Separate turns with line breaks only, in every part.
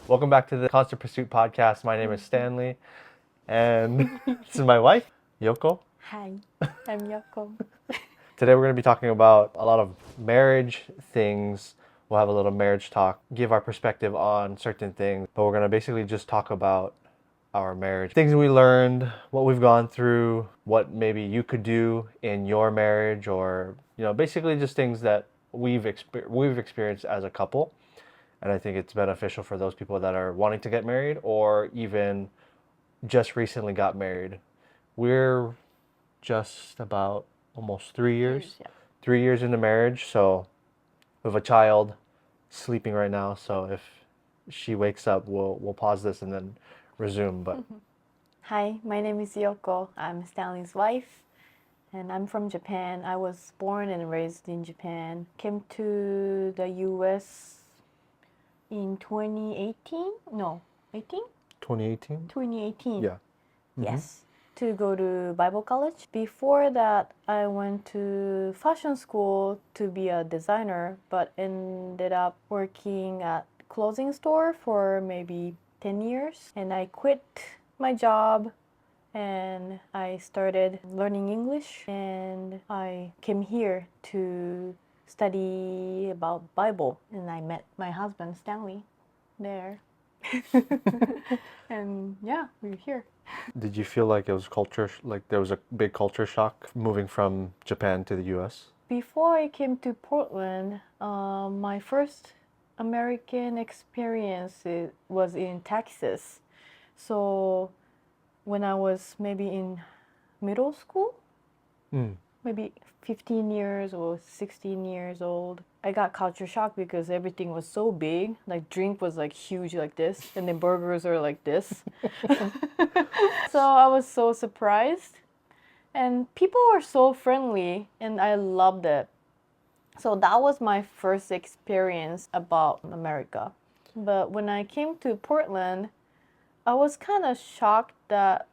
Welcome back to the Constant Pursuit podcast. My name is Stanley, and this is my wife, Yoko.
Hi, I'm Yoko.
Today we're going to be talking about a lot of marriage things. We'll have a little marriage talk, give our perspective on certain things, but we're going to basically just talk about our marriage, things we learned, what we've gone through, what maybe you could do in your marriage, or basically just things that we've experienced as a couple. And I think it's beneficial for those people that are wanting to get married or even just recently got married. We're just about almost 3 years,
Yeah.
3 years into marriage. So we have a child sleeping right now. So if she wakes up, we'll pause this and then resume. But
Hi, my name is Yoko. I'm Stanley's wife, and I'm from Japan. I was born and raised in Japan. Came to the US in 2018? No, 18?
2018?
2018.
Yeah.
Yes, to go to Bible college. Before that, I went to fashion school to be a designer, but ended up working at clothing store for maybe 10 years. And I quit my job and I started learning English, and I came here to study about Bible, and I met my husband Stanley there. And yeah, we're here.
Did you feel like it was like there was a big culture shock moving from Japan to the US?
Before I came to Portland, my first American experience was in Texas. So when I was maybe in middle school, maybe 15 years or 16 years old, I got culture shock because everything was so big. Like drink was like huge like this, and then burgers are like this. So I was so surprised. And people were so friendly, and I loved it. So that was my first experience about America. But when I came to Portland, I was kind of shocked that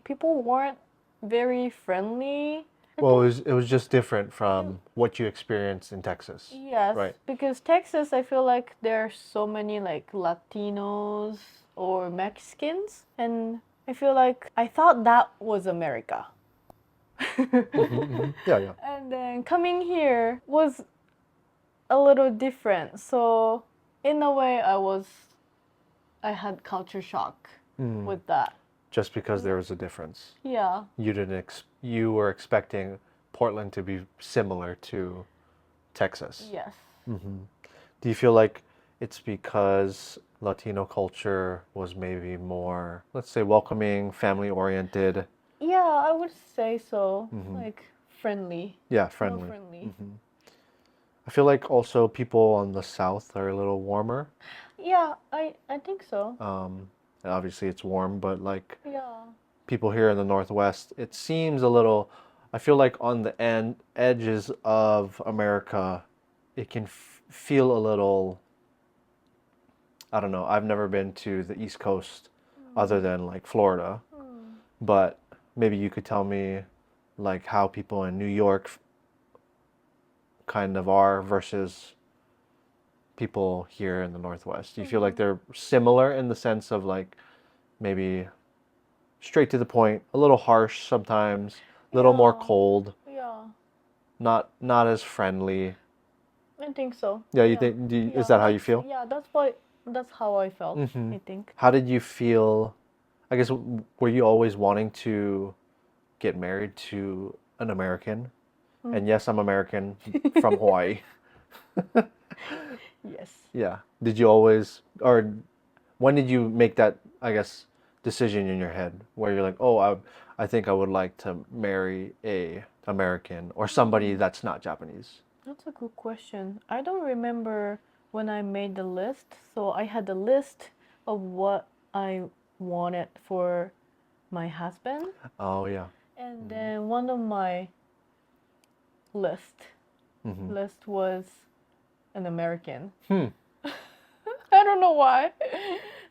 people weren't very friendly.
Well, it was just different from what you experienced in Texas.
Yes,
Right.
because Texas, I feel like there are so many like Latinos or Mexicans, and I feel like I thought that was America.
Yeah, yeah.
And then coming here was a little different. So in a way, I had culture shock with that.
Just because there was a difference.
Yeah.
You were expecting Portland to be similar to Texas.
Yes.
Do you feel like it's because Latino culture was maybe more, let's say, welcoming, family oriented?
Yeah, I would say so. Like friendly.
Yeah,
More
friendly.
friendly.
I feel like also people on the south are a little warmer.
Yeah, I think so.
And obviously it's warm, but like
Yeah.
people here in the Northwest, it seems a little, I feel like on the edges of America, it can feel a little, I don't know, I've never been to the East Coast other than like Florida, but maybe you could tell me like how people in New York kind of are versus people here in the Northwest. Do you feel like they're similar in the sense of like maybe straight to the point, a little harsh sometimes, a little more
Yeah.
cold,
Yeah.
not as friendly?
I think so.
Yeah, you
Yeah.
think
Yeah,
is that how you feel?
Yeah, that's how I felt, I think.
How did you feel? I guess were you always wanting to get married to an American? And yes, I'm American from Hawaii.
Yes.
Yeah. Did you always, or when did you make that, I guess, decision in your head where you're like, oh, I think I would like to marry a American or somebody that's not Japanese?
That's a good question. I don't remember when I made the list. So I had the list of what I wanted for my husband.
Oh, yeah.
And then one of my list was an American. I don't know why.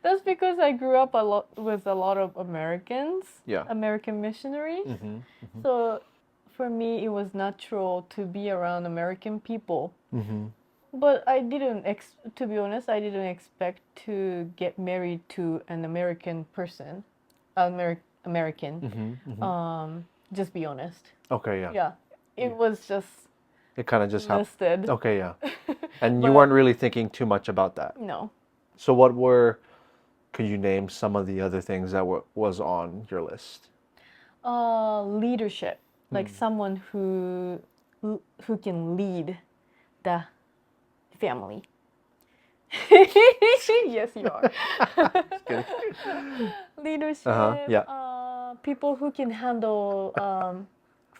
That's because I grew up a lot with a lot of Americans.
Yeah.
American missionaries. So for me, it was natural to be around American people. But to be honest, I didn't expect to get married to an American person, American.
Mm-hmm, mm-hmm.
Just be honest.
Okay, yeah.
Yeah, it
Yeah.
was just
It kind of just happened.
listed,
Okay, yeah. And you weren't
but
really thinking too much about that.
no.
So could you name some of the other things that was on your list?
Leadership, like
Hmm.
someone who can lead the family. Yes, you are.
Just kidding. Uh-huh,
Leadership,
yeah.
people who can handle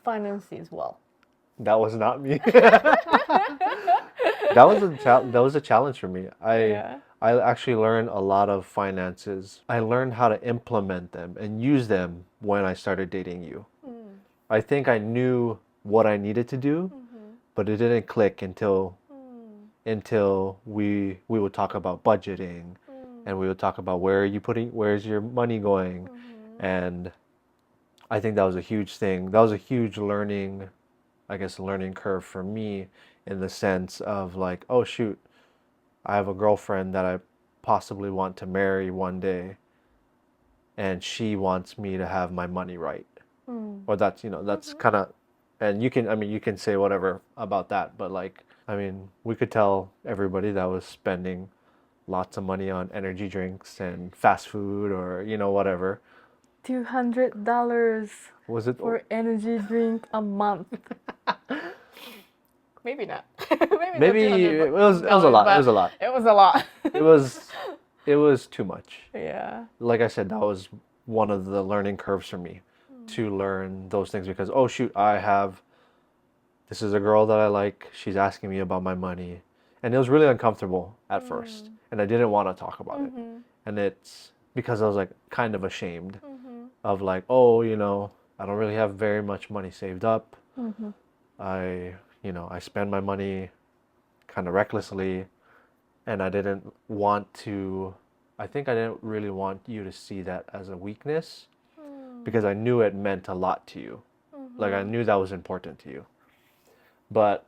finances well.
That was not me. That was a challenge for me.
Yeah.
I actually learned a lot of finances. I learned how to implement them and use them when I started dating you.
Mm.
I think I knew what I needed to do,
Mm-hmm.
but it didn't click
Mm.
until we would talk about budgeting,
Mm.
and we would talk about where's your money going.
Mm-hmm.
And I think that was a huge thing. That was a huge learning, I guess, learning curve for me, in the sense of like, oh shoot, I have a girlfriend that I possibly want to marry one day, and she wants me to have my money right.
Mm.
Or that's
Mm-hmm.
kind of, and you can say whatever about that, but like, I mean, we could tell everybody that was spending lots of money on energy drinks and fast food, or whatever.
$200
Was it?
for energy drink a month. Maybe not. Maybe not two
Maybe
hundred
it was a
dollars,
lot. It
but
was a lot.
it was a lot.
It was it was too much.
Yeah.
Like I said, that was one of the learning curves for me, to learn those things, because oh shoot, this is a girl that I like. She's asking me about my money. And it was really uncomfortable at first.
Mm.
And I didn't want to talk about it.
Mm-hmm.
And it's because I was like kind of ashamed
Mm-hmm.
of like, oh, I don't really have very much money saved up.
Mm-hmm.
I spend my money kind of recklessly, and I think I didn't really want you to see that as a weakness, because I knew it meant a lot to you. Like I
Mm-hmm.
knew that was important to you. But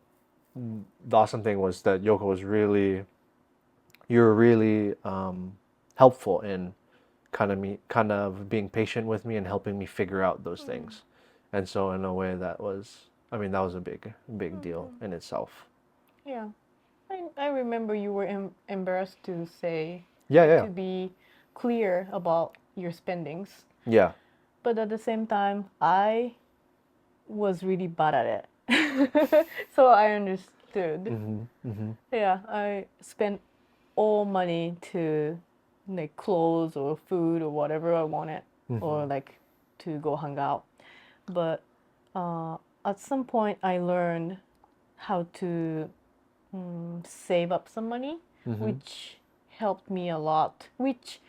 the awesome thing was that Yoko was you were really helpful in kind of being patient with me and helping me figure out those things. And so in a way that was a big deal
Mm-hmm.
in itself.
Yeah. I remember you were embarrassed to say
Yeah,
or
yeah,
to be clear about your spendings.
yeah.
But at the same time, I was really bad at it. So I understood.
Mhm, mhm.
Yeah, I spent all money to like clothes or food or whatever I wanted, or
Mhm.
like to go hang out. But uh, at some point, I learned how to save up some money,
Mhm.
which helped me a lot. Which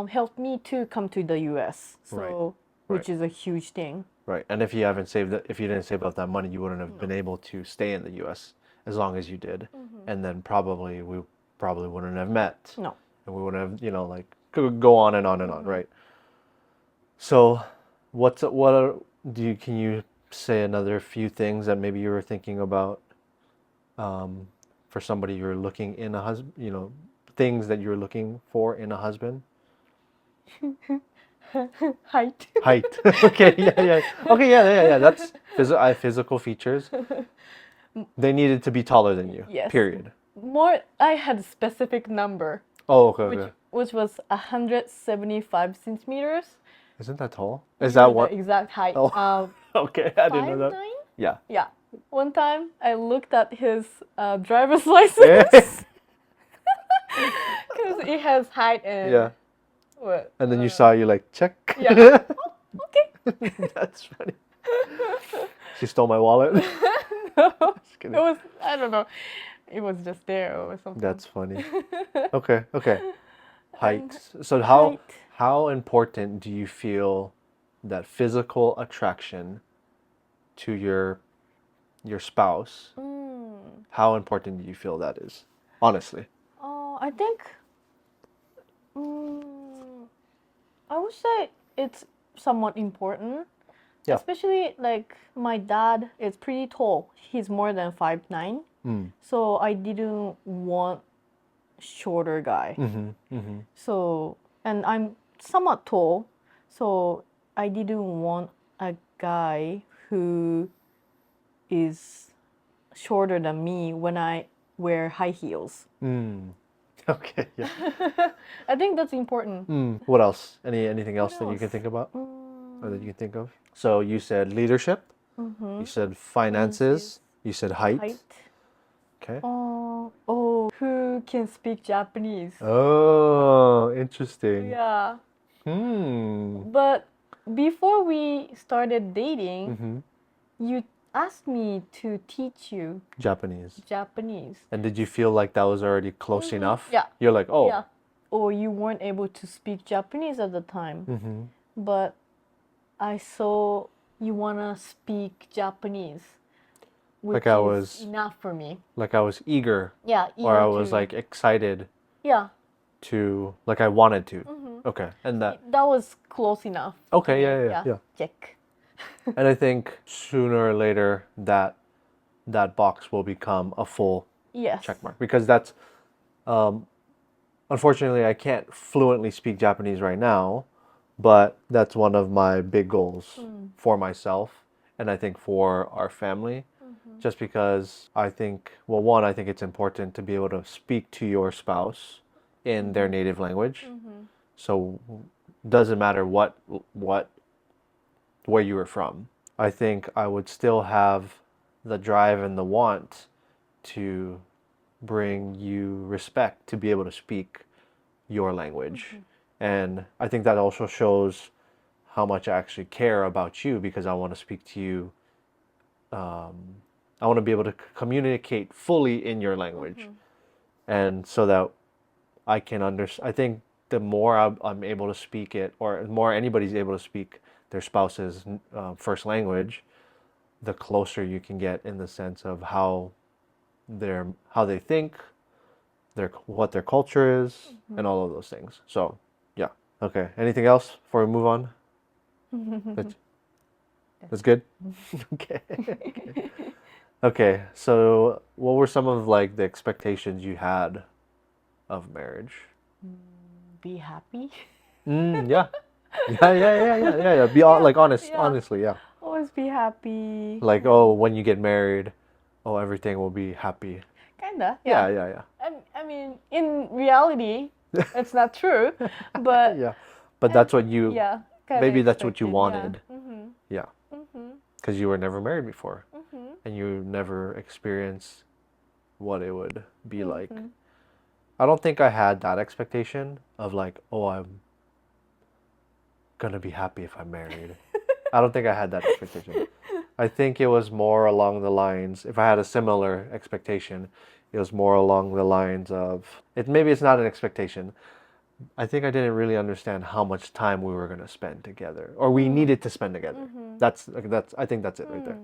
helped me to come to the U.S.
Right.
So,
Right.
which is a huge thing.
Right. And if you didn't save up that money, you wouldn't have been
No.
able to stay in the US as long as you did.
Mm-hmm.
And then we probably wouldn't have met.
No.
And we wouldn't have, like, could go on and on and on,
Mm-hmm.
right? So, what are, can you say another few things that maybe you were thinking about, um, for somebody you're looking in a husband, things that you're looking for in a husband?
Height.
Height. Okay, yeah, yeah. Okay, yeah, yeah, yeah. That's physical features. They needed to be taller than you.
Yes.
Period.
More, I had a specific number,
Oh, okay,
which
okay.
which was 175 centimeters.
Isn't that tall? Is
You know
that
the
what?
exact height.
Oh, okay. I didn't know
Five
that.
nine.
Yeah.
Yeah. One time I looked at his driver's
Eh?
license because it has height and
Yeah.
what?
And then you saw, you like, check.
Yeah. Oh, okay.
That's funny. She stole my wallet.
No,
Just
it
kidding.
was, I don't know. It was just there or something.
That's funny. Okay, okay.
And
Height. So
height.
how important do you feel that physical attraction to your spouse,
Mm.
how important do you feel that is? Honestly.
I think mm, I would say it's somewhat important.
Yeah.
Especially like my dad is pretty tall. He's more than 5'9".
Mm.
So I didn't want shorter guy.
Mm-hmm. Mm-hmm.
So, and I'm somewhat tall, so I didn't want a guy who is shorter than me when I wear high heels.
Mm. Okay, yeah.
I think that's important.
What else? Anything
What
else that you can
else?
think about or that you
Mm,
can think of? So you said leadership, you said
finances,
finances, you said height.
height.
Okay.
Who can speak Japanese?
Oh, interesting.
Yeah.
Hmm.
But before we started dating,
Mm-hmm.
you asked me to teach you
Japanese.
Japanese.
And did you feel like that was already close enough?
Yeah.
You're like, oh.
Yeah. Or you weren't able to speak Japanese at the time.
Mm-hmm.
But I saw you wanna speak Japanese,
Like
which
I
is
was
enough for me.
like I was eager
Yeah,
or
eager
I was
to.
like excited
Yeah,
to like I wanted to. Okay. And that
that was close enough. to
okay,
me.
yeah.
Check.
And I think sooner or later that box will become a full
Yes.
check mark because that's unfortunately I can't fluently speak Japanese right now, but that's one of my big goals for myself and I think for our family. Just because I think, well, one, I think it's important to be able to speak to your spouse in their native language. So doesn't matter what where you were from. I think I would still have the drive and the want to bring you respect to be able to speak your language. And I think that also shows how much I actually care about you because I want to speak to you. I want to be able to communicate fully in your language. And so that I can understand. I think the more I'm able to speak it, or the more anybody's able to speak their spouse's first language, the closer you can get in the sense of how they think, what their culture is, and all of those things. So, yeah. Okay. Anything else before we move on? That's, that's good. Okay. Okay. So, what were some of like the expectations you had of marriage?
Be happy.
Yeah. Yeah. Be
Yeah,
like honest,
yeah.
honestly, yeah.
Always be happy.
Like, oh, when you get married, oh, everything will be happy.
Kinda,
Yeah,
yeah.
yeah,
I mean, in reality, it's not true, but
yeah. But that's what you,
yeah, kind of
maybe that's what you
expected. Yeah.
wanted. Yeah. Because you were never married before and you never experienced what it would be like. I don't think I had that expectation of like, oh, I'm gonna be happy if I'm married. I don't think I had that expectation. I think it was more along the lines, if I had a similar expectation, it was more along the lines of, maybe it's not an expectation. I think I didn't really understand how much time we were going to spend together or we needed to spend together. I think that's it right there.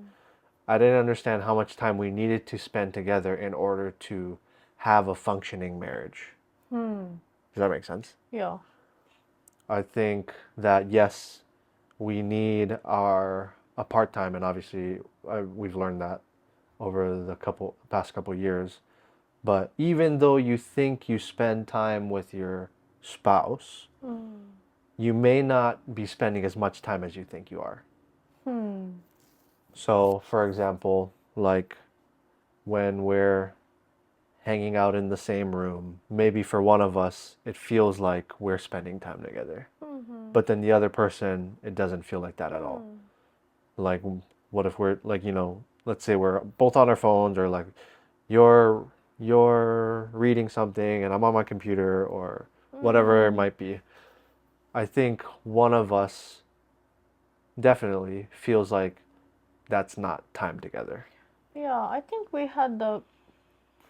I didn't understand how much time we needed to spend together in order to have a functioning marriage. Does that make sense?
Yeah.
I think that yes, we need a part-time and obviously we've learned that over the past couple years. But even though you think you spend time with your spouse, you may not be spending as much time as you think you are. So, for example, like when we're hanging out in the same room, maybe for one of us, it feels like we're spending time together. But then the other person, it doesn't feel like that at all. Like, what if we're like, let's say we're both on our phones or like you're you're reading something and I'm on my computer or whatever it might be. I think one of us definitely feels like that's not time together.
Yeah, I think we had the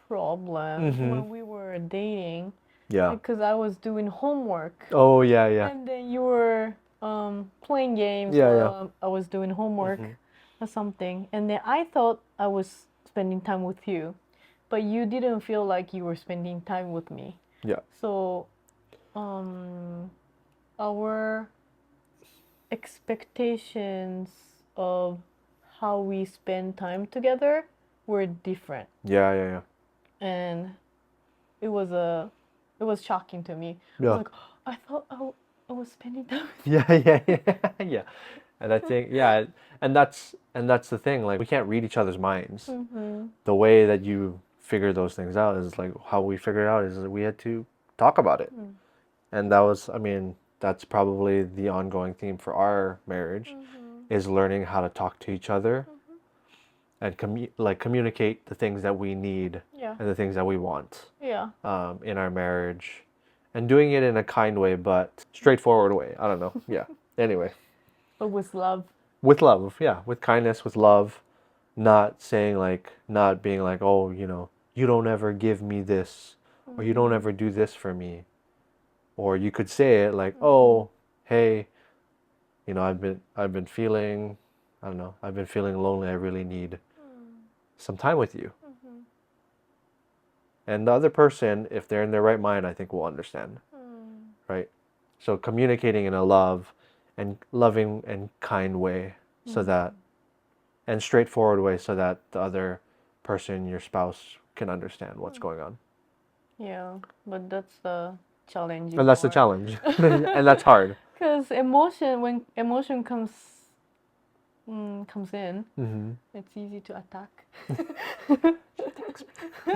problem when we were dating
Yeah.
because I was doing homework
Oh, yeah.
and then you were playing games
Yeah,
while
yeah.
I was doing homework or something. And then I thought I was spending time with you, but you didn't feel like you were spending time with me.
Yeah.
So our expectations of how we spend time together were different,
Yeah.
and it was it was shocking to me. I was
Yeah.
like, I thought I was spending time with
Yeah. And I think, yeah, and that's the thing. Like, we can't read each other's minds.
you.
The way that you figure those things out is like how we figured it out is that we had to talk about it.
Mm.
And that was, I mean, that's probably the ongoing theme for our marriage is learning how to talk to each other and communicate the things that we need
Yeah.
and the things that we want
Yeah.
in our marriage, and doing it in a kind way but straightforward way. I don't know. Yeah. Anyway,
But with love.
with love, yeah, with kindness, with love, not saying like, not being like, oh, you don't ever give me this, or you don't ever do this for me, or you could say it like, oh, hey, I've been feeling, I don't know, I've been feeling lonely. I really need some time with you. And the other person, if they're in their right mind, I think will understand, right? So communicating in a loving and kind way, so that, and straightforward way, so that the other person, your spouse, can understand what's going on.
Yeah, but that's the challenging
And that's the
part.
challenge. And that's hard.
Because emotion, when emotion comes in, it's easy to attack.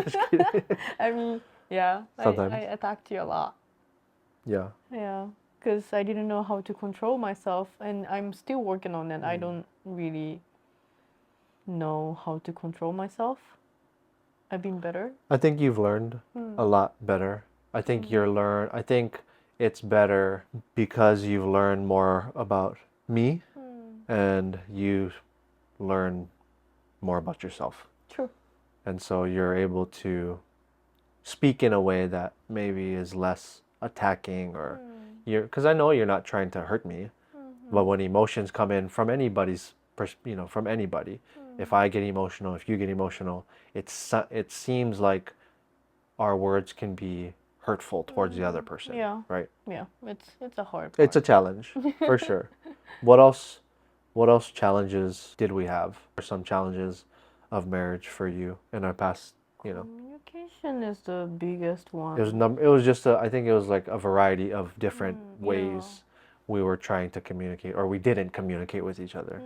Just kidding.
I mean, yeah, I
Sometimes.
attacked you a lot.
Yeah.
Yeah, because I didn't know how to control myself, and I'm still working on it. I don't really know how to control myself. I've been better.
I think you've learned a lot better. I think I think it's better because you've learned more about me, and you learn more about yourself.
True.
And so you're able to speak in a way that maybe is less attacking, or because I know you're not trying to hurt me, but when emotions come in from anybody's from anybody, if I get emotional, if you get emotional, it seems like our words can be hurtful towards the other person.
Yeah.
Right?
Yeah, it's a hard part.
It's a challenge for sure. What else challenges did we have? Or some challenges of marriage for you in our past,
Communication is the biggest one.
it was just I think it was like a variety of different ways we were trying to communicate, or we didn't communicate with each other.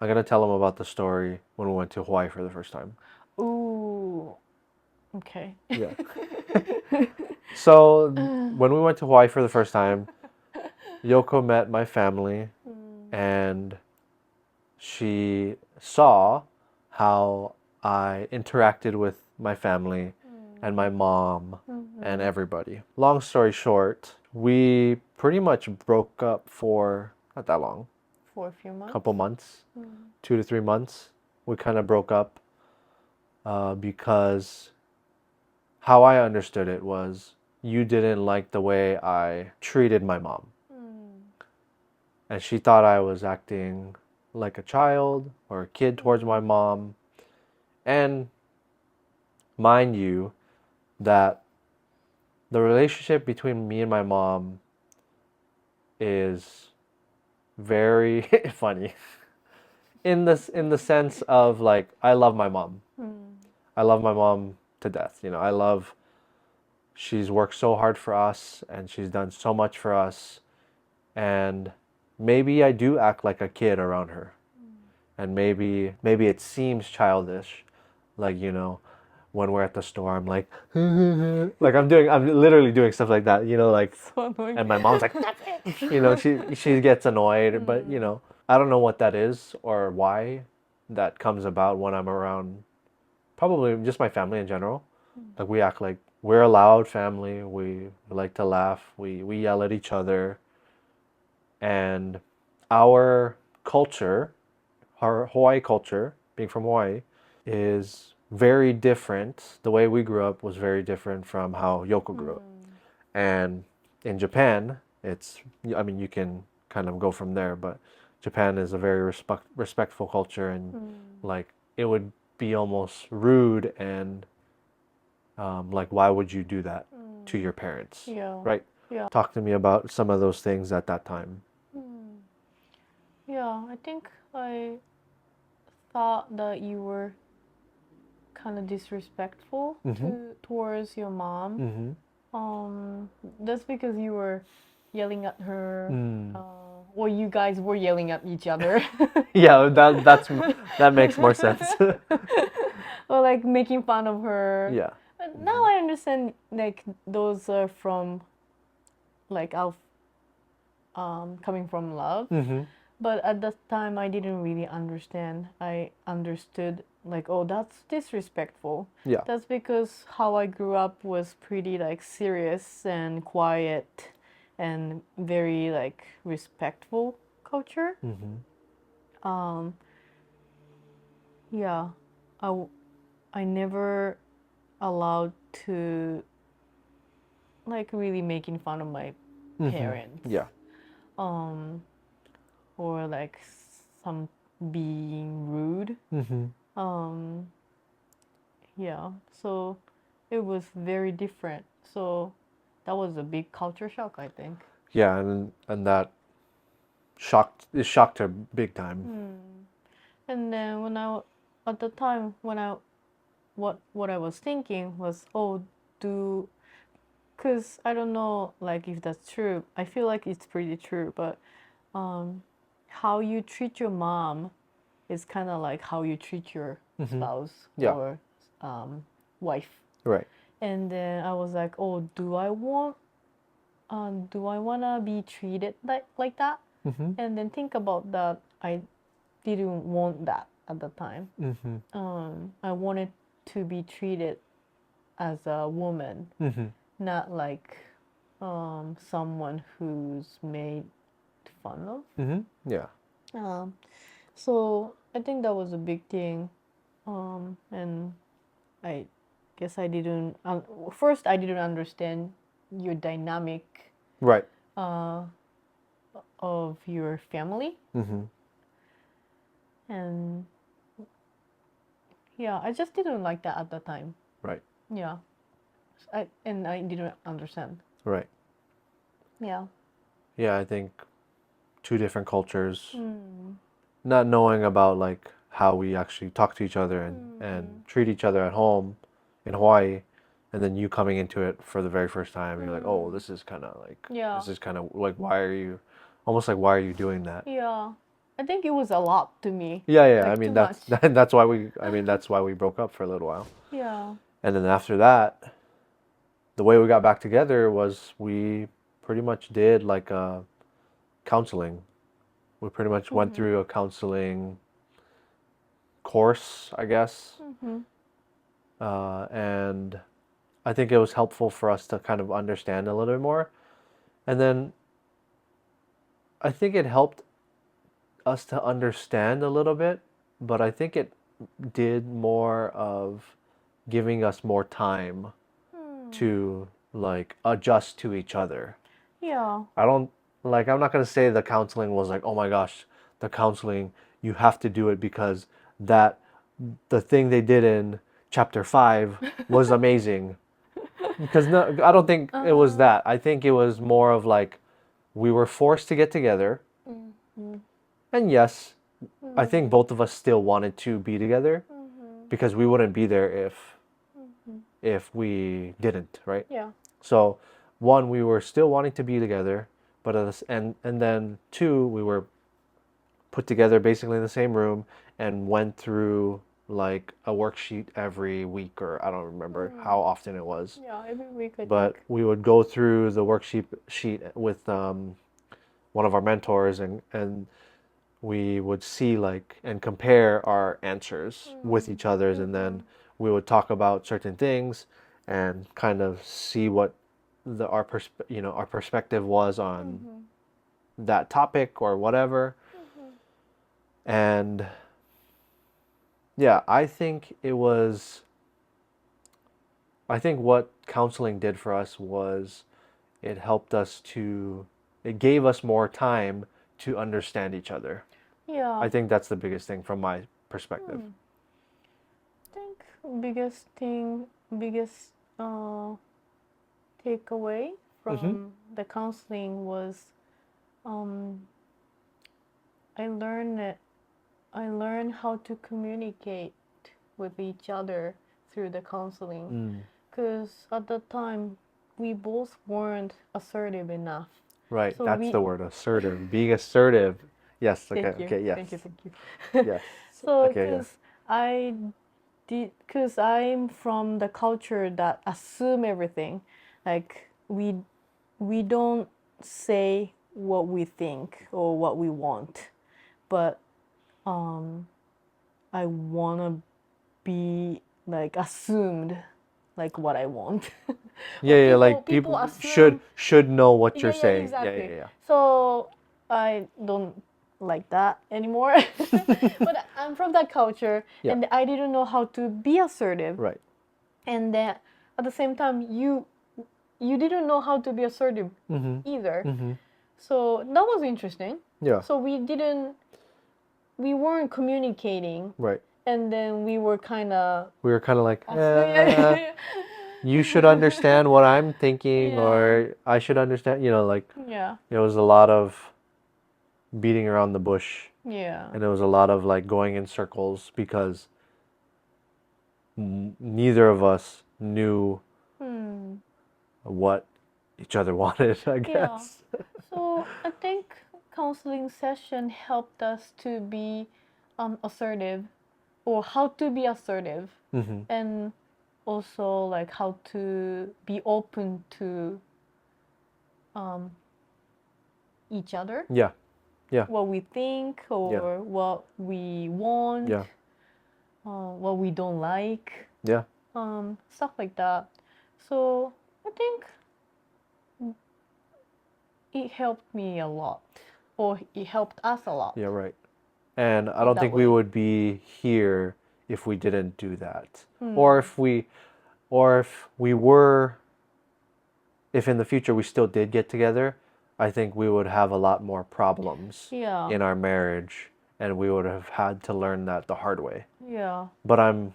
I'm gonna tell them about the story when we went to Hawaii for the first time.
Ooh. Okay.
Yeah. So when we went to Hawaii for the first time, Yoko met my family, and she saw how I interacted with my family and my mom and everybody. Long story short, we pretty much broke up for not that long,
For a few months.
couple months, 2 to 3 months. We kind of broke up because how I understood it was you didn't like the way I treated my mom. And she thought I was acting like a child or a kid towards my mom. And mind you, that the relationship between me and my mom is very funny in the sense of, like, I love my mom. I love my mom to death. She's worked so hard for us, and she's done so much for us, and maybe I do act like a kid around her. And maybe it seems childish, like, when we're at the store, I'm like, like I'm literally doing stuff like that, like,
So annoying.
and my mom's like, she gets annoyed, but I don't know what that is or why that comes about when I'm around, probably just my family in general. Like, we act like we're a loud family. We like to laugh. We yell at each other, and our culture, our Hawaii culture, being from Hawaii, is very different. The way we grew up was very different from how Yoko grew up. And in Japan, I mean, you can kind of go from there, but Japan is a very respectful culture, and like, it would be almost rude, and like, why would you do that to your parents?
Yeah.
Right?
Yeah.
Talk to me about some of those things at that time.
Yeah, I think I thought that you were kind of disrespectful
Mm-hmm.
towards your mom.
Mm-hmm.
That's because you were yelling at her,
Mm.
or you guys were yelling at each other.
Yeah, that makes more sense.
Or like making fun of her.
Yeah.
But now I understand like those are from like coming from love.
Mm-hmm.
But at that time I didn't really understand. I understood like, oh, that's disrespectful.
Yeah.
That's because how I grew up was pretty like serious and quiet and very like respectful culture.
Mm-hmm.
Um, yeah, I never allowed to like really making fun of my
Mm-hmm.
parents.
Yeah.
Um, or like some being rude.
Mm-hmm.
Um, yeah, so it was very different. So that was a big culture shock, I think.
Yeah, and that shocked her big time.
And then at the time when what I was thinking was, oh, do, cause I don't know like if that's true. I feel like it's pretty true, but um, how you treat your mom is kind of like how you treat your
Mm-hmm.
spouse
Yeah.
or wife.
Right.
And then I was like, oh, do I wanna be treated like that?
Mm-hmm.
And then think about that. I didn't want that at the time.
Mm-hmm.
I wanted to be treated as a woman,
Mm-hmm.
not like someone who's made fun of.
Mm-hmm. Yeah.
Um, so I think that was a big thing. And I guess I didn't. First, I didn't understand your dynamic
Right.
uh, of your family,
Mm-hmm.
and yeah, I just didn't like that at the time.
Right.
Yeah, I didn't understand.
Right.
Yeah.
Yeah, I think two different cultures, not knowing about like how we actually talk to each other and treat each other at home in Hawaii, and then you coming into it for the very first time, you're like, oh, this is kind of like,
Yeah.
this is kind of like, why are you, almost like, why are you doing that?
Yeah. I think it was a lot to me.
Yeah, yeah. I
Like
mean,
too much.
that's why that's why we broke up for a little while.
Yeah.
And then after that, the way we got back together was we pretty much did like a counseling. We pretty much went through a counseling course, I guess. And I think it was helpful for us to kind of understand a little bit more. And then I think it helped us to understand a little bit, but I think it did more of giving us more time to like adjust to each other.
Yeah.
I don't like, I'm not going to say the counseling was like, oh my gosh, the counseling, you have to do it because that the thing they did in chapter 5 was amazing. Because no, I don't think it was that. I think it was more of like we were forced to get together. And yes, I think both of us still wanted to be together because we wouldn't be there if we didn't, right?
Yeah.
So, one, we were still wanting to be together, but and then two, we were put together basically in the same room and went through like a worksheet every week, or I don't remember how often it was.
Yeah. Every week I
But
think.
we would go through the worksheet sheet with one of our mentors, and we would see like and compare our answers with each other's, and then we would talk about certain things and kind of see what our perspective was on that topic or whatever. And yeah, I think what counseling did for us was it helped us to it gave us more time to understand each other.
Yeah.
I think that's the biggest thing from my perspective.
I think biggest uh, takeaway
Mm-hmm.
from the counseling was um, I learned that I learned how to communicate with each other through the counseling.
Mm.
Because at that time, we both weren't assertive enough.
Right,
So
that's
we,
the word, assertive. Being assertive. Yes, okay,
thank you,
okay, yes.
thank you.
Yes.
So,
Okay, yes.
because I'm from the culture that assume everything. Like we don't say what we think or what we want, but um, I wanna be like assumed like what I want. Or
Yeah, yeah, like
people
people should
assume.
should know what you're
Yeah, yeah,
saying. Yeah,
exactly.
yeah,
So I don't like that anymore.
yeah.
But I'm from that culture,
Yeah,
and I didn't know how to be assertive.
right.
And then at the same time, you didn't know how to be assertive
Mm-hmm.
either.
Mm-hmm.
So that was interesting.
Yeah,
So we weren't communicating,
right.
and then we were kind of
We were kind of like,
yeah,
you should understand what I'm thinking,
yeah,
or I should understand, like
yeah,
it was a lot of beating around the bush,
yeah.
and it was a lot of like going in circles because neither of us knew
Hmm.
what each other wanted, I
Yeah.
guess.
So I think counseling session helped us to be assertive, or how to be assertive,
Mm-hmm.
and also like how to be open to um, each other,
Yeah, yeah,
what we think
yeah,
or what we want,
yeah,
what we don't like,
yeah,
stuff like that. So I think it helped me a lot, or it helped us a lot
yeah, right. And I
in
don't
that
think we
way.
would be here if we didn't do that.
Hmm.
Or if we were, if in the future we still did get together, I think we would have a lot more problems
Yeah,
in our marriage and we would have had to learn that the hard way.
yeah,
But I'm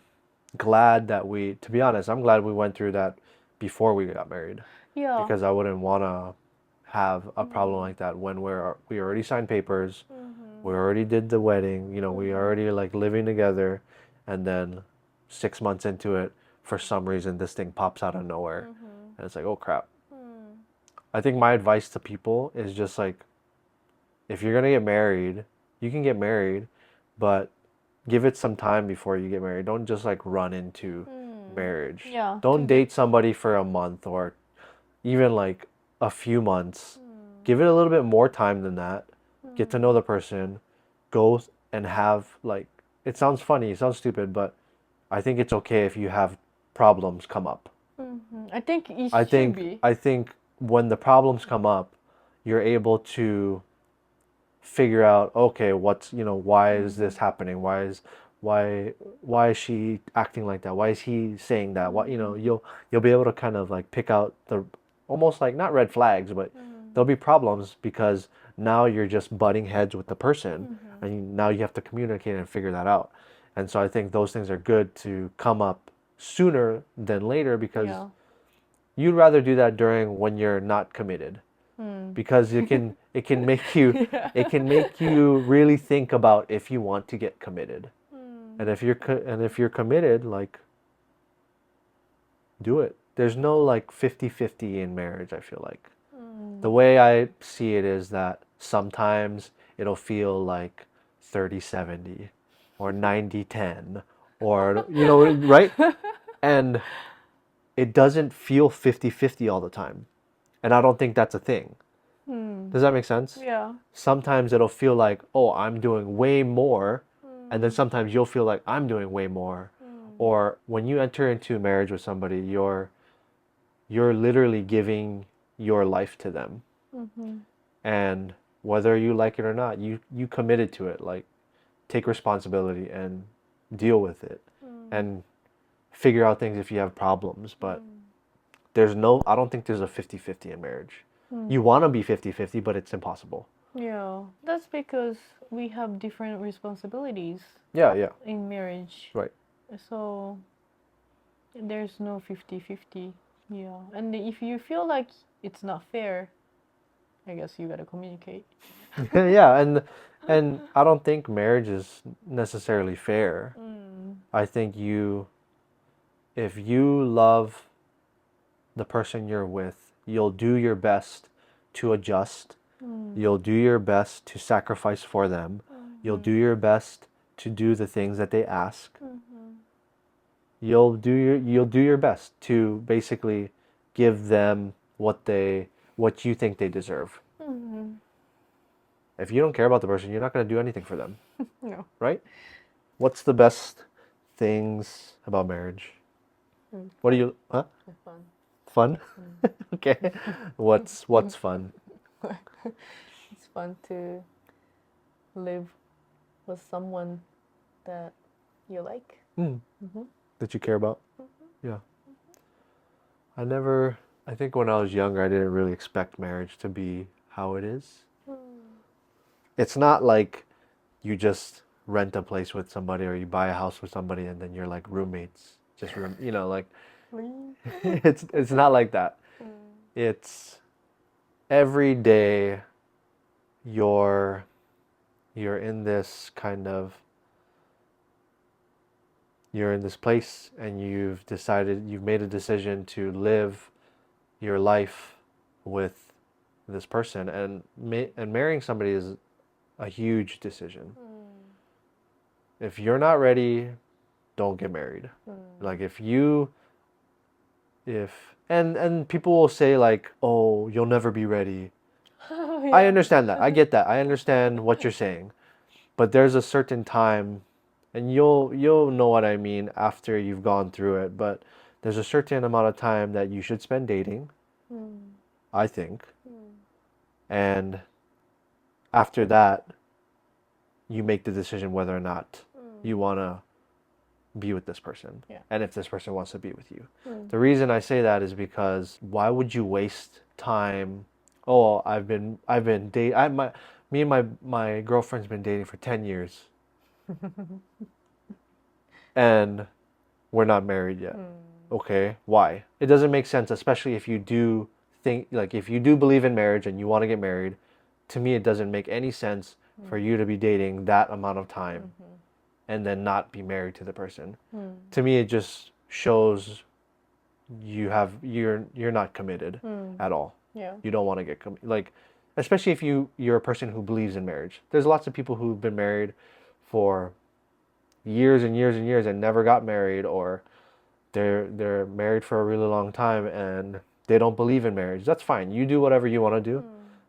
glad that to be honest, I'm glad we went through that before we got married
yeah.
because I wouldn't want to have a problem
Mm-hmm.
like that when we already signed papers,
Mm-hmm.
we already did the wedding, we
Mm-hmm.
already like living together, and then 6 months into it, for some reason this thing pops out of nowhere,
Mm-hmm.
and it's like, oh crap.
Mm.
I think my advice to people is just like, if you're gonna get married, you can get married, but give it some time before you get married. Don't just like run into
Mm.
marriage.
Yeah,
Don't date somebody for a month or even like a few months.
mm.
Give it a little bit more time than that. Get to
Mm.
know the person. Go and have like, it sounds funny, it sounds stupid, but I think it's okay if you have problems come up.
Mm-hmm. I think it
I
should
think
be.
I think when the problems come up, you're able to figure out, okay, why is
Mm-hmm.
this happening? Why is she acting like that? Why is he saying that? What,
Mm-hmm.
you'll be able to kind of like pick out the, almost like not red flags, but
Mm.
there'll be problems because now you're just butting heads with the person
Mm-hmm.
and now you have to communicate and figure that out. And so I think those things are good to come up sooner than later because
Yeah.
you'd rather do that during when you're not committed
Mm.
because it can make you
Yeah.
it can make you really think about if you want to get committed.
Mm.
And if you're committed, like, do it. There's no like 50-50 in marriage, I feel like. The
Mm.
way I see it is that sometimes it'll feel like 30-70 or 90-10 or right? And it doesn't feel 50-50 all the time. And I don't think that's a thing.
Mm.
Does that make sense?
Yeah.
Sometimes it'll feel like, oh, I'm doing way more. And then
Mm.
sometimes you'll feel like I'm doing way more.
Mm.
Or when you enter into marriage with somebody, you're literally giving your life to them.
Mm-hmm.
And whether you like it or not, you committed to it. Like, take responsibility and deal with it
Mm.
and figure out things if you have problems. But
Mm.
I don't think there's a 50-50 in marriage.
Mm.
You want to be 50-50, but it's impossible.
Yeah. That's because we have different responsibilities
Yeah, yeah,
in marriage.
right.
So there's no 50-50. Yeah. And if you feel like it's not fair, I guess you gotta communicate.
Yeah, and I don't think marriage is necessarily fair.
Mm.
I think you if you love the person you're with, you'll do your best to adjust. You'll do your best to sacrifice for them. You'll do your best to do the things that they ask. You'll do your best to basically give them what you think they deserve. If you don't care about the person, you're not going to do anything for them,
No.
right? What's the best things about marriage? What do you, huh?
Fun.
Fun? Okay. What's fun?
It's fun to live with someone that you like.
That you care about? Yeah. I think when I was younger, I didn't really expect marriage to be how it is. It's not like you just rent a place with somebody or you buy a house with somebody and then you're like roommates. Like it's not like that. It's every day you're in this kind of you're in this place and you've made a decision to live your life with this person, and marrying somebody is a huge decision. If you're not ready, don't get married. Like if and people will say like, "Oh, you'll never be ready." I understand that. I get that. I understand what you're saying. But there's a certain time, and you'll know what I mean after you've gone through it, but there's a certain amount of time that you should spend dating, I think. And after that, you make the decision whether or not you want to be with this person.
Yeah.
And if this person wants to be with you. The reason I say that is because why would you waste time? Oh, I've been dating. Me and my girlfriend's been dating for 10 years. And we're not married yet. Okay, why? It doesn't make sense, especially if you do if you do believe in marriage and you want to get married. To me, it doesn't make any sense for you to be dating that amount of time and then not be married to the person. To me, it just shows you're not committed at all.
Yeah.
You don't want to get especially if you're a person who believes in marriage. There's lots of people who've been married for years and years and years and never got married, or they're married for a really long time and they don't believe in marriage. That's fine. You do whatever you want to do.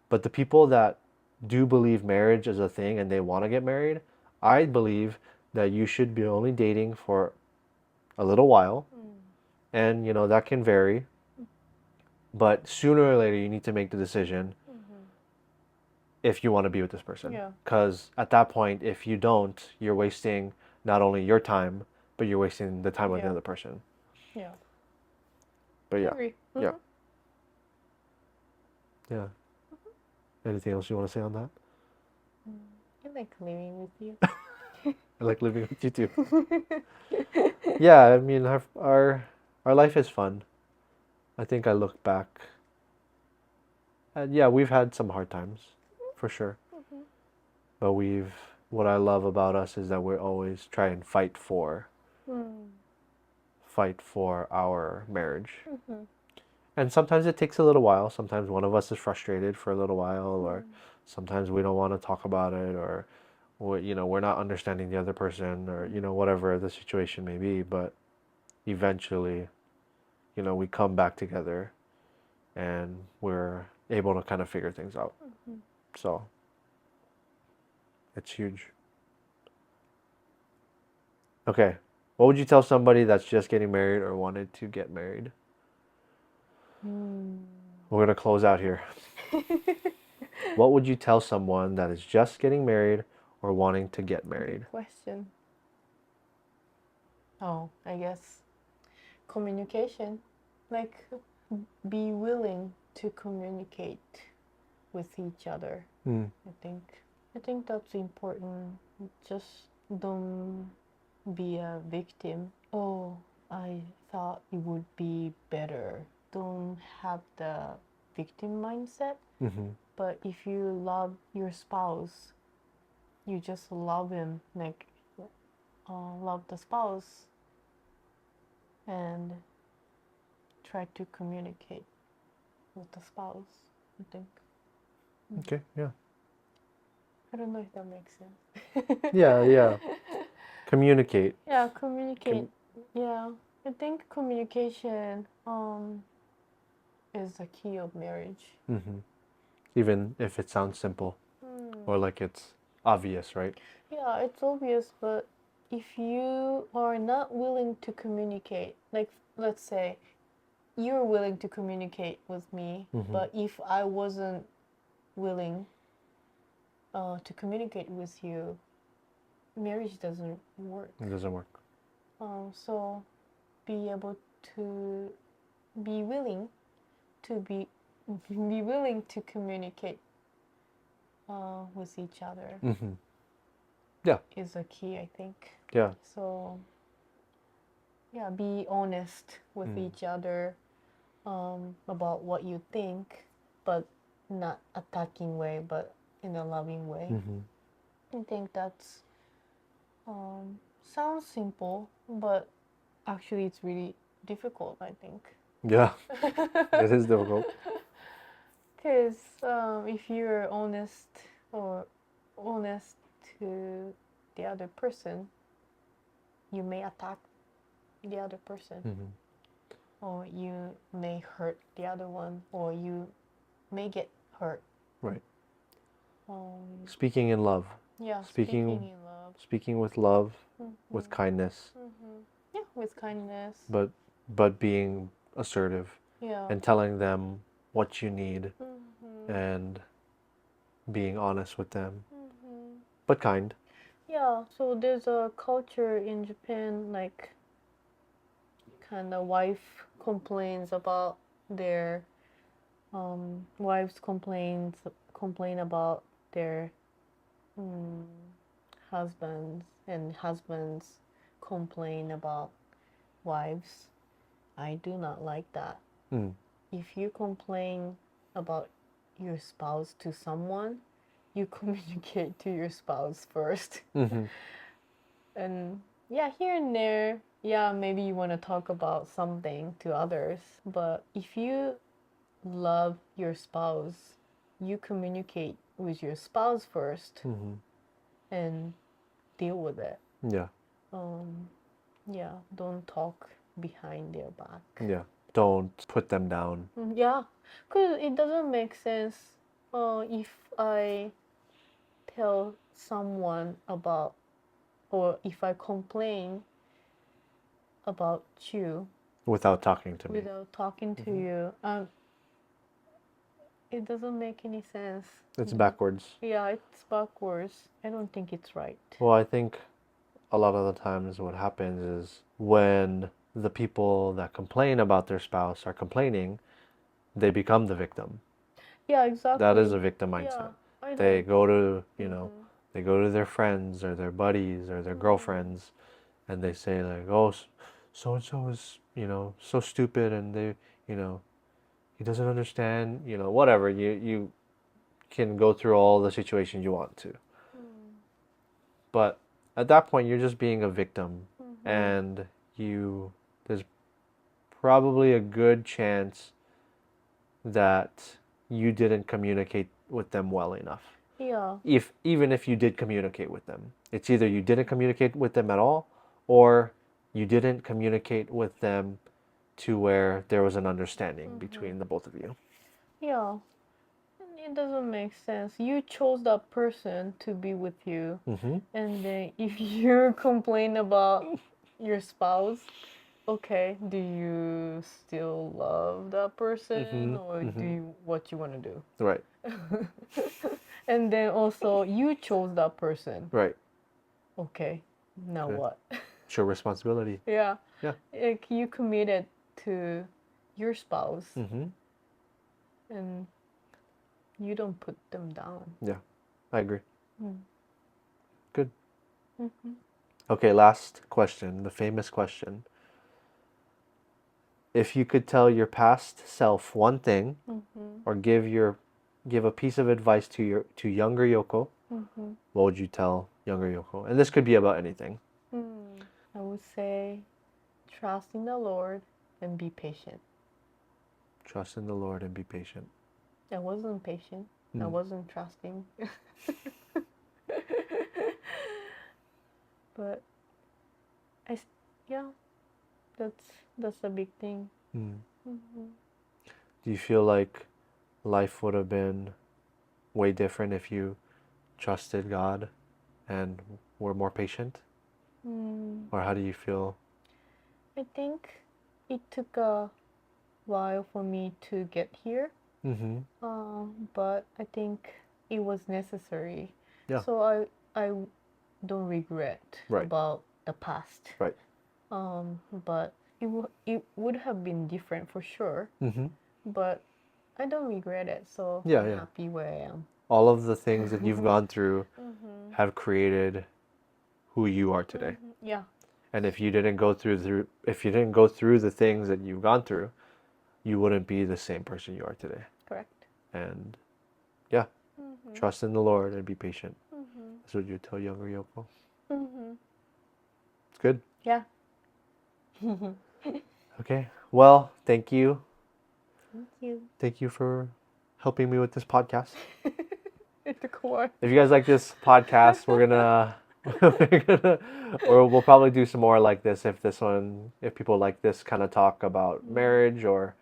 But the people that do believe marriage is a thing and they want to get married, I believe that you should be only dating for a little while. And that can vary. But sooner or later you need to make the decision if you want to be with this person.
Yeah.
Because at that point, if you don't, you're wasting not only your time, but you're wasting the time of the
Yeah.
other person.
Yeah.
But yeah.
Agree.
Yeah. Yeah. Anything else you want to say on that?
I like living with you.
I like living with you too. Yeah, I mean our life is fun. I think I look back and yeah, we've had some hard times for sure. But what I love about us is that we're always try and fight for our marriage. And sometimes it takes a little while. Sometimes one of us is frustrated for a little while, or sometimes we don't want to talk about it, or we're not understanding the other person, or whatever the situation may be. But eventually, we come back together, and we're able to kind of figure things out. So it's huge. Okay, what would you tell somebody that's just getting married or wanted to get married? We're gonna close out here. What would you tell someone that is just getting married or wanting to get married?
Good question. Oh, I guess communication. Like, be willing to communicate with each other. I think that's important. Just don't be a victim. Oh, I thought it would be better. Don't have the victim mindset. But if you love your spouse, you just love him, like love the spouse. and try to communicate with the spouse, I think.
Okay, yeah.
I don't know if that makes sense.
Yeah, yeah. Communicate.
Yeah, communicate. Yeah, I think communication is the key of marriage.
Mm-hmm. Even if it sounds simple or like it's obvious, right?
Yeah, it's obvious, but if you are not willing to communicate, like let's say you're willing to communicate with me, but if I wasn't willing to communicate with you, marriage doesn't work.
It doesn't work.
So be able to be willing to be willing to communicate with each other
Yeah.
is a key, I think.
Yeah.
So yeah, be honest with each other about what you think, but not attacking way, but in a loving way. I think that's sounds simple, but actually it's really difficult, I think.
Yeah. It is difficult.
Because if you're honest or honest to the other person, you may attack the other person, or you may hurt the other one, or you may get hurt.
Right. Speaking in love.
Yeah,
Speaking
in love.
Speaking with love, with kindness,
Yeah, with kindness.
but being assertive
Yeah.
and telling them what you need and being honest with them, but kind.
Yeah, so there's a culture in Japan, like kind of wife complains about their wives complain about their husbands, and husbands complain about wives. I do not like that. If you complain about your spouse to someone, you communicate to your spouse first. And yeah, here and there, yeah, maybe you want to talk about something to others, but if you love your spouse, you communicate with your spouse first and deal with it.
Yeah.
Yeah, don't talk behind their back.
Yeah. Don't put them down.
Yeah, because it doesn't make sense if I tell someone about, or if I complain about you
Without talking to me.
without talking to you. It doesn't make any sense.
It's backwards.
Yeah, it's backwards. I don't think it's right.
Well, I think a lot of the times what happens is when the people that complain about their spouse are complaining, they become the victim.
Yeah, exactly.
That is a victim mindset.
Yeah, I know.
They go to, they go to their friends or their buddies or their girlfriends and they say like, oh, so and so is, so stupid and they, he doesn't understand, whatever. You can go through all the situations you want to. But at that point, you're just being a victim, and there's probably a good chance that you didn't communicate with them well enough.
Yeah.
Even if you did communicate with them, it's either you didn't communicate with them at all, or you didn't communicate with them to where there was an understanding between the both of you.
Yeah. It doesn't make sense. You chose that person to be with you, and then if you complain about your spouse, okay, do you still love that person, or do you what you want to do?
Right.
And then also you chose that person.
Right.
Okay, now
Okay.
what?
It's your responsibility.
Yeah.
Yeah.
Like you committed to your spouse, and you don't put them down.
Yeah, I agree. Good. Okay, last question, the famous question. If you could tell your past self one thing, or give a piece of advice to younger Yoko, what would you tell younger Yoko? And this could be about anything.
I would say Trust in the Lord and be patient.
Trust in the Lord and be patient.
I wasn't patient. I wasn't trusting. But yeah, that's a big thing.
Mm.
Hmm.
Do you feel like life would have been way different if you trusted God and were more patient?
Mm,
Or how do you feel?
I think it took a while for me to get here,
Mm-hmm.
but I think it was necessary.
Yeah.
So I don't regret
Right.
about the past.
Right.
But it would have been different for sure.
Mm-hmm.
But I don't regret it, so
Yeah,
I'm
yeah.
happy where I am.
All of the things that you've gone through
Mm-hmm.
have created who you are today.
Mm-hmm. Yeah,
And if you didn't go through the things that you've gone through, you wouldn't be the same person you are today.
correct.
And yeah,
Mm-hmm.
trust in the Lord and be patient.
Mm-hmm.
That's what you tell younger Yoko.
Mm-hmm.
It's good.
Yeah.
Okay. Well, thank you.
Thank you.
Thank you for helping me with this podcast.
It took a while.
If you guys like this podcast, we're gonna or we'll probably do some more like this if people like this kind of talk about marriage, or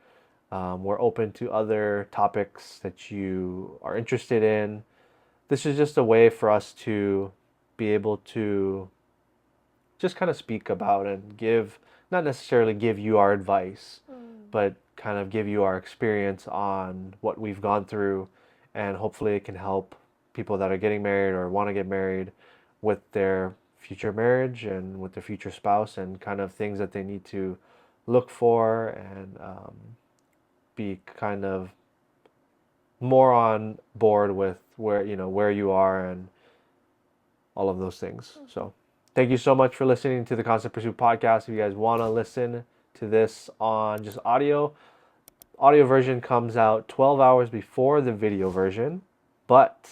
we're open to other topics that you are interested in. This is just a way for us to be able to just kind of speak about and not necessarily give you our advice, but kind of give you our experience on what we've gone through, and hopefully it can help people that are getting married or want to get married with their future marriage and with their future spouse, and kind of things that they need to look for, and be kind of more on board with where you are and all of those things. So thank you so much for listening to the Constant Pursuit podcast. If you guys want to listen to this on just audio version comes out 12 hours before the video version, but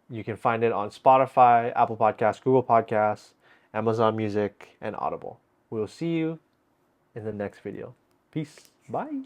you can find it on Spotify, Apple Podcasts, Google Podcasts, Amazon Music, and Audible. We will see you in the next video. Peace. Bye.